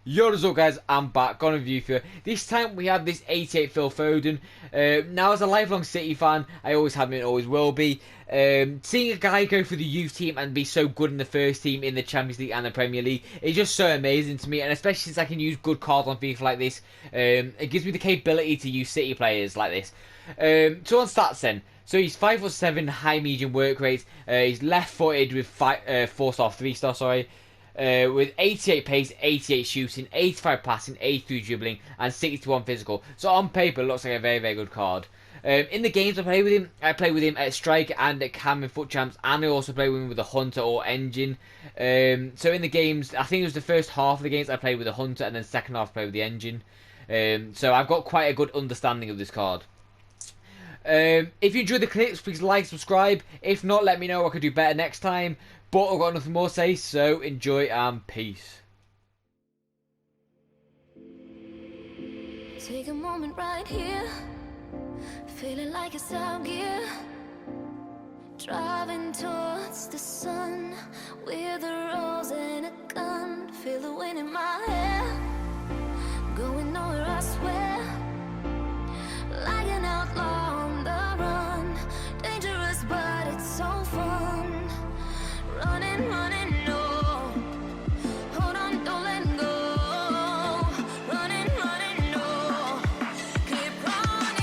Yo, what's up guys, I'm back on a review for this time we have this 88 Phil Foden. Now as a lifelong City fan, I always have been, always will be. Seeing a guy go for the youth team and be so good in the first team in the Champions League and the Premier League is just so amazing to me, and especially since I can use good cards on FIFA like this, it gives me the capability to use City players like this. So on stats then. So he's 5'7", high medium work rate. He's left-footed with 4-star, 3-star, sorry. With 88 pace, 88 shooting, 85 passing, 83 dribbling, and 61 physical. So on paper, it looks like a very, very good card. In the games I play with him at Strike and at Cam and Foot Champs, and I also play with him with a Hunter or Engine. So in the games, I think it was the first half of the games I played with the Hunter, and then second half I played with the Engine. So I've got quite a good understanding of this card. If you enjoyed the clips, please like, subscribe. If not, let me know. I could do better next time. But I've got nothing more to say, so enjoy and peace. Take a moment right here, feeling like it's out gear, driving towards the sun with a rose and a gun. Feel the wind in my hair, going nowhere I swear, like an outlaw on the run. Dangerous but it's so fun. Running, running, no. Hold on, don't let go. Running, running, no. Keep running.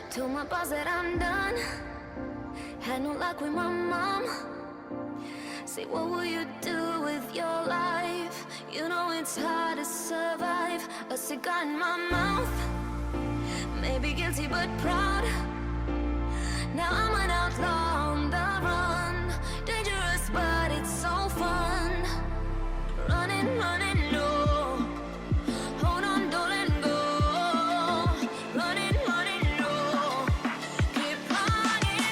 Told my boss that I'm done. Had no luck with my mom. Say, what will you do with your life? You know it's hard to survive. A cigar in my mouth. Maybe guilty but proud. Now I'm an outlaw on the run. Dangerous but it's so fun. Running, running, no. Hold on, don't let go. Running, running, no. Keep running.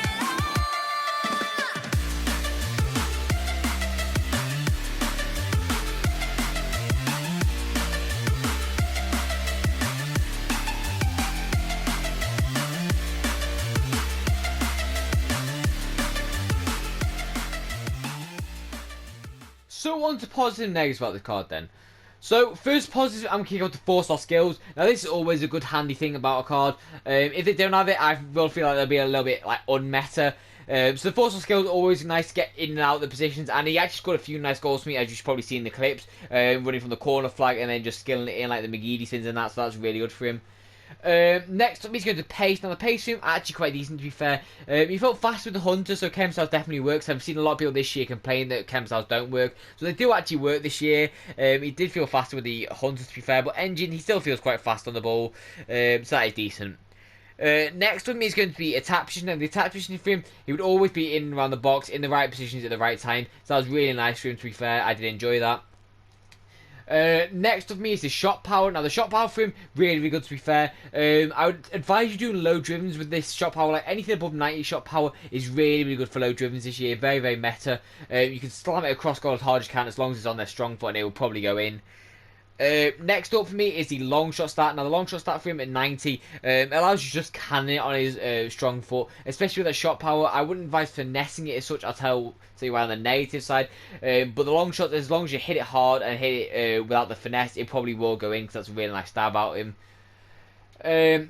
So on to positive and negatives about this card then. So first positive, I'm kicking off the 4-star skills. Now this is always a good handy thing about a card. If they don't have it, I will feel like they'll be a little bit like unmeta. So the 4-star skills are always nice to get in and out of the positions, and he actually scored a few nice goals for me, as you should probably see in the clips, running from the corner flag and then just skilling it in like the McGeady spins and that, so that's really good for him. Next up, he's going to pace. Now the pace for him actually quite decent, to be fair. He felt fast with the Hunter, so chem styles definitely works. I've seen a lot of people this year complain that chem styles don't work, so they do actually work this year. He did feel faster with the Hunter, to be fair, but Engine, he still feels quite fast on the ball, so that is decent. Next with me is going to be attack position, and the attack position for him, he would always be in and around the box, in the right positions at the right time, so that was really nice for him, to be fair. I did enjoy that. Next of me is the shot power. Now the shot power for him, really, really good, to be fair. I would advise you doing low drivens with this shot power. Like anything above 90 shot power is really, really good for low drivens this year. Very, very meta. You can slam it across goal as hard as you can, as long as it's on their strong foot, and it will probably go in. Next up for me is the long shot stat. Now the long shot stat for him at 90 allows you to just cannon it on his strong foot, especially with that shot power. I wouldn't advise finessing it as such. I'll tell you why on the negative side. But the long shot, as long as you hit it hard and hit it without the finesse, it probably will go in because that's a really nice stab out of him.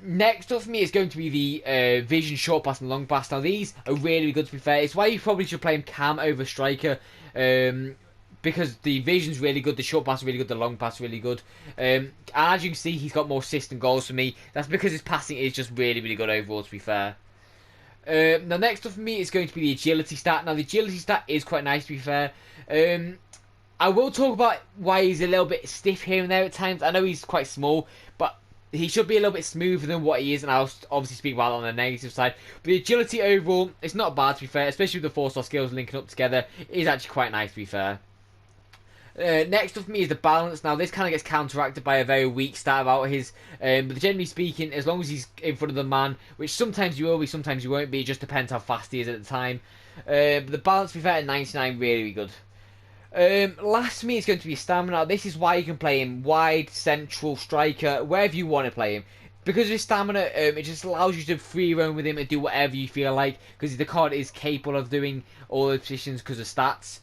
Next up for me is going to be the vision short pass and long pass. Now these are really good to be fair. It's why you probably should play him cam over striker. Because the vision's really good, the short pass is really good, the long pass is really good. And as you can see, he's got more assists and goals for me. That's because his passing is just really, really good overall, to be fair. Now, next up for me is going to be the agility stat. Now, the agility stat is quite nice, to be fair. I will talk about why he's a little bit stiff here and there at times. I know he's quite small, but he should be a little bit smoother than what he is, and I'll obviously speak about it on the negative side. But the agility overall, it's not bad, to be fair, especially with the 4-star skills linking up together. It is actually quite nice, to be fair. Next up for me is the balance. Now this kind of gets counteracted by a very weak stat about his, but generally speaking, as long as he's in front of the man, which sometimes you will be, sometimes you won't be, it just depends how fast he is at the time. But the balance, to be fair, at 99, really, really good. Last for me is going to be stamina. Now, this is why you can play him wide, central, striker, wherever you want to play him. Because of his stamina, it just allows you to free roam with him and do whatever you feel like, because the card is capable of doing all the positions because of stats.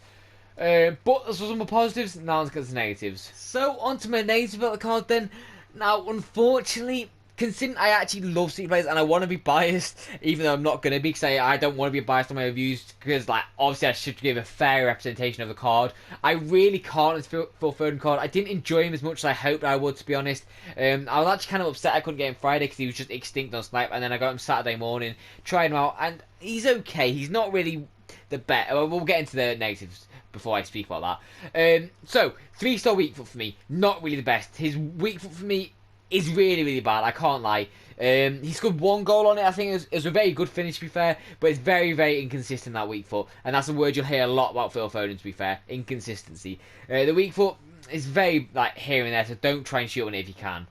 But there's some more positives, now let's get to negatives. So, on to my negatives about the card then. Now, unfortunately, considering I actually love City players and I want to be biased, even though I'm not going to be, because I don't want to be biased on my reviews, because, like, obviously I should give a fair representation of the card. I really can't with Phil Foden card. I didn't enjoy him as much as I hoped I would, to be honest. I was actually kind of upset I couldn't get him Friday, because he was just extinct on Snipe, and then I got him Saturday morning, tried him out, and he's okay. He's not really the best. We'll get into the negatives before I speak about that. So, 3-star weak foot for me, not really the best. His weak foot for me is really, really bad, I can't lie. He scored 1 goal on it, I think it was a very good finish, to be fair, but it's very, very inconsistent, that weak foot, and that's a word you'll hear a lot about Phil Foden, to be fair, inconsistency. The weak foot is very, like, here and there, so don't try and shoot on it if you can.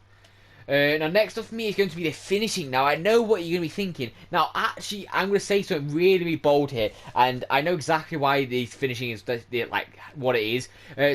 Now, next up for me is going to be the finishing. Now, I know what you're going to be thinking. Now, actually, I'm going to say something really, really bold here, and I know exactly why the finishing is like what it is.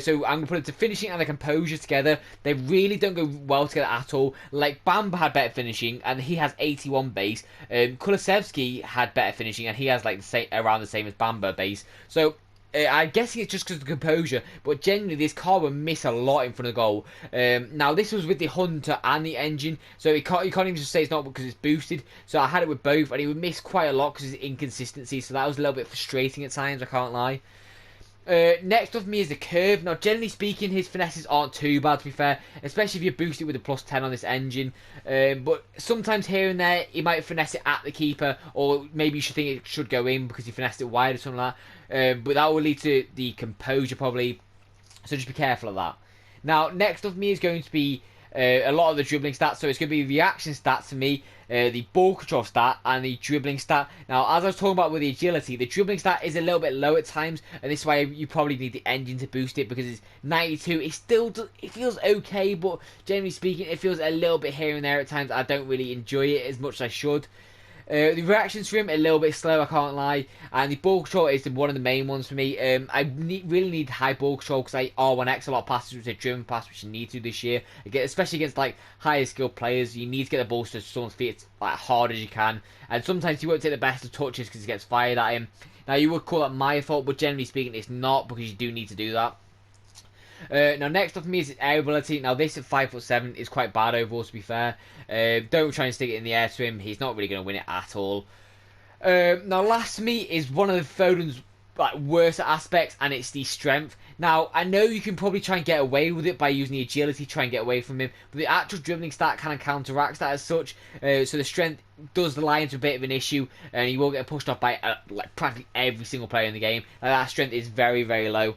So I'm going to put it to finishing and the composure together. They really don't go well together at all. Like, Bamba had better finishing, and he has 81 base. Kulusevski had better finishing, and he has like around the same as Bamba base. So I'm guessing it's just because of the composure, but generally this car will miss a lot in front of goal. Now this was with the Hunter and the engine, so you can't even just say it's not because it's boosted. So I had it with both, and he would miss quite a lot because of his inconsistency. So that was a little bit frustrating at times, I can't lie. Next up for me is the curve. Now, generally speaking, his finesses aren't too bad, to be fair, especially if you boost it with a +10 on this engine. But sometimes here and there, he might finesse it at the keeper, or maybe you should think it should go in because he finessed it wide or something like that. But that will lead to the composure, probably. So just be careful of that. Now, next up for me is going to be a lot of the dribbling stats. So it's going to be reaction stats for me, the ball control stat, and the dribbling stat. Now, as I was talking about with the agility, the dribbling stat is a little bit low at times, and this is why you probably need the engine to boost it, because it's 92. It feels okay, but generally speaking, it feels a little bit here and there at times. I don't really enjoy it as much as I should. The reactions for him a little bit slow, I can't lie, and the ball control is one of the main ones for me. I really need high ball control because I R1X a lot of passes with a driven pass, which you need to this year. Especially against like higher skilled players, you need to get the ball to someone's feet like hard as you can, and sometimes he won't take the best of touches because he gets fired at him. Now you would call that my fault, but generally speaking, it's not, because you do need to do that. Now next up for me is his air ability. Now this at 5'7" is quite bad overall, to be fair. Don't try and stick it in the air to him. He's not really going to win it at all. Now last to me is one of Foden's worst aspects, and it's the strength. Now I know you can probably try and get away with it by using the agility, try and get away from him, but the actual dribbling stat kind of counteracts that as such. So the strength does lie into a bit of an issue, and he will get pushed off by practically every single player in the game. That strength is very, very low.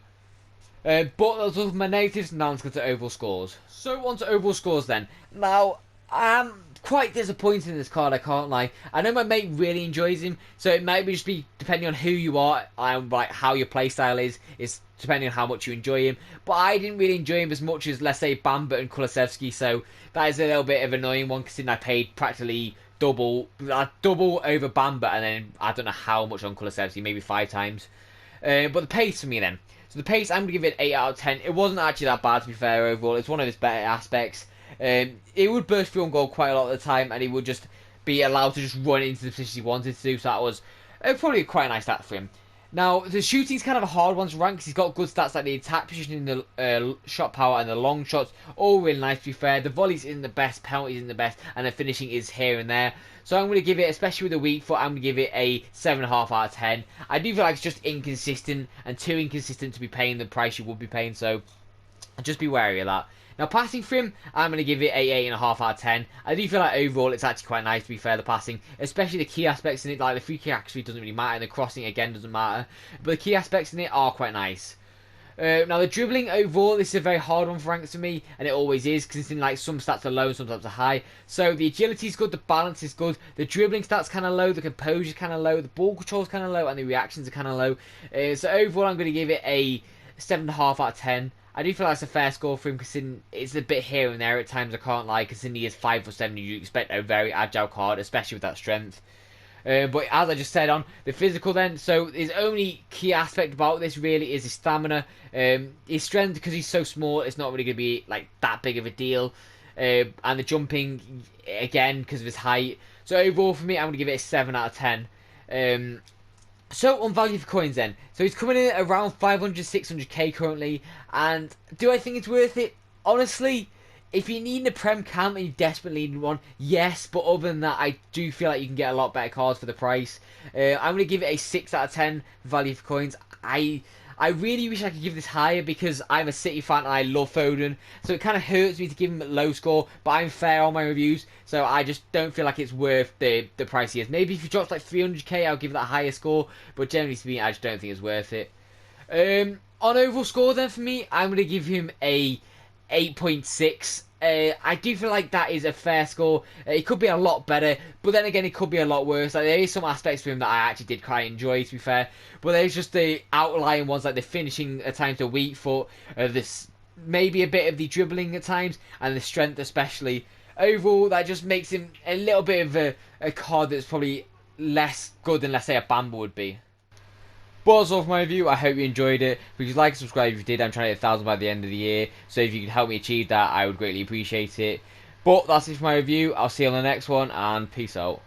But those are my negatives. Now let's go to overall scores. So on to overall scores then. Now, I'm quite disappointed in this card, I can't lie. I know my mate really enjoys him, so it might just be depending on who you are and how your playstyle is depending on how much you enjoy him. But I didn't really enjoy him as much as, let's say, Bamba and Kulusevski, so that is a little bit of an annoying one, considering I paid practically double over Bamba, and then I don't know how much on Kulusevski, maybe 5 times. But the pace for me then. So the pace, I'm going to give it 8 out of 10. It wasn't actually that bad, to be fair, overall. It's one of its better aspects. It would burst through on goal quite a lot of the time, and he would just be allowed to just run into the position he wanted to do. So that was probably quite a nice stat for him. Now, the shooting's kind of a hard one to rank because he's got good stats like the attack positioning, the shot power, and the long shots. All really nice, to be fair. The volleys isn't the best, penalties isn't the best, and the finishing is here and there. So I'm going to give it, especially with the weak foot, I'm going to give it a 7.5 out of 10. I do feel like it's just inconsistent, and too inconsistent to be paying the price you would be paying, so just be wary of that. Now, passing for him, I'm going to give it a 8.5 out of 10. I do feel like overall it's actually quite nice, to be fair, the passing. Especially the key aspects in it, like the free kick actually doesn't really matter, and the crossing again doesn't matter. But the key aspects in it are quite nice. Now, the dribbling overall, this is a very hard one for ranks for me, and it always is, because like some stats are low and some stats are high. So the agility is good, the balance is good, the dribbling stats kind of low, the composure is kind of low, the ball control is kind of low, and the reactions are kind of low. So overall, I'm going to give it a 7.5 out of 10. I do feel like it's a fair score for him, considering it's a bit here and there at times, I can't lie, considering he is 5'7", you expect a very agile card, especially with that strength. But as I just said on the physical then, so his only key aspect about this really is his stamina. His strength, because he's so small, it's not really going to be like that big of a deal. And the jumping, again, because of his height. So overall for me, I'm going to give it a 7 out of 10. So on value for coins then, so he's coming in at around 500, 600k currently, and do I think it's worth it? Honestly, if you need a Prem camp and you desperately need one, yes, but other than that, I do feel like you can get a lot better cards for the price. I'm going to give it a 6 out of 10 value for coins. I really wish I could give this higher because I'm a City fan and I love Foden, so it kind of hurts me to give him a low score, but I'm fair on my reviews, so I just don't feel like it's worth the price he is. Maybe if he drops like 300k, I'll give that a higher score, but generally speaking, I just don't think it's worth it. On overall score then for me, I'm going to give him a 8.6. I do feel like that is a fair score. It could be a lot better, but then again, it could be a lot worse. Like, there is some aspects to him that I actually did quite enjoy, to be fair. But there's just the outlying ones, like the finishing at times, the weak foot, this maybe a bit of the dribbling at times, and the strength especially. Overall, that just makes him a little bit of a card that's probably less good than, let's say, a Bamba would be. But that's all for my review. I hope you enjoyed it. Please like and subscribe if you did. I'm trying to hit 1,000 by the end of the year, so if you could help me achieve that, I would greatly appreciate it. But that's it for my review. I'll see you on the next one, and peace out.